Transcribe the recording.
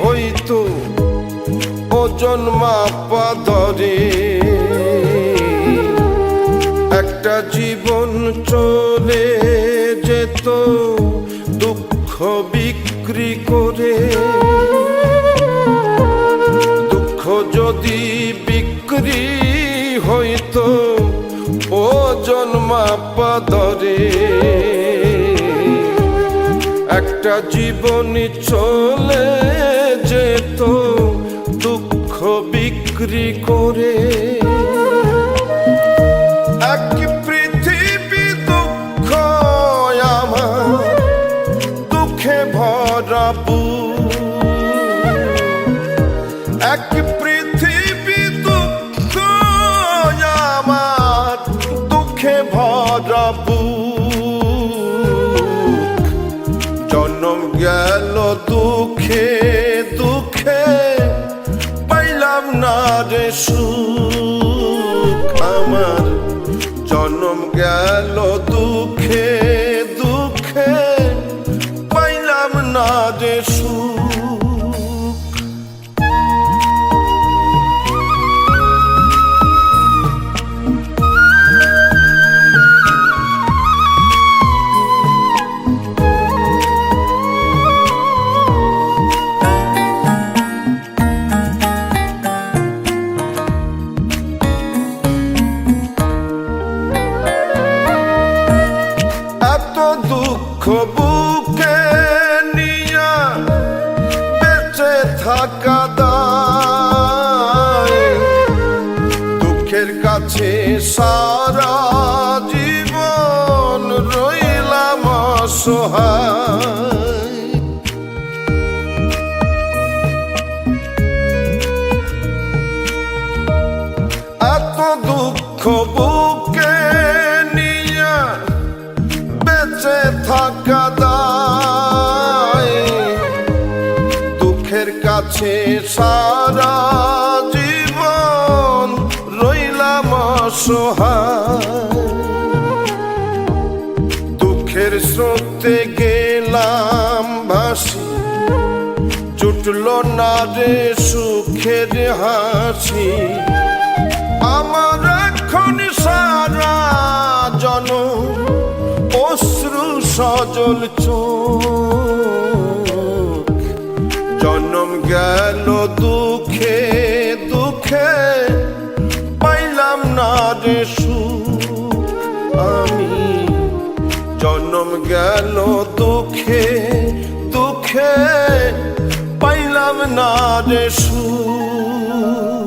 হইতো ওজন মাপা ধরে একটা জীবন চলে যেত দুঃখ বিক্রি করে। দুঃখ যদি বিক্রি হইতো ওজন মাপা ধরে একটা জীবনী চলে যেত দুঃখ বিক্রি করে। এক পৃথিবী দুঃখ আমার দুঃখে ভরা বুক, এক পৃথিবী দুঃখ আমার দুঃখে ভরা বুক। জন্ম গেল দুঃখে দুঃখে পাইলাম না রে সুখ আমার। জন্ম গেল দুঃখে দুঃখে পাইলাম না রে সুখ। দুঃখ বুকে নিয়া বেঁচে থাকা দায়, দুঃখের কাছে সারা জীবন রইলাম অসহায়। এত দুঃখ বুকে নিয়া বেঁচে থাকা দায়, দুঃখের কাছে সারা জীবন রইলাম অসহায়। দুঃখের স্রোতে গেলাম ভাসি, জুটল না রে সুখের হাসি। আমার এখন সারা জনম অশ্রু সজল চোখ। জন্ম গেল দুঃখে দুঃখে পাইলাম না রে সুখ আমি। জন্ম গেল দুঃখে দুঃখে পাইলাম না রে সুখ।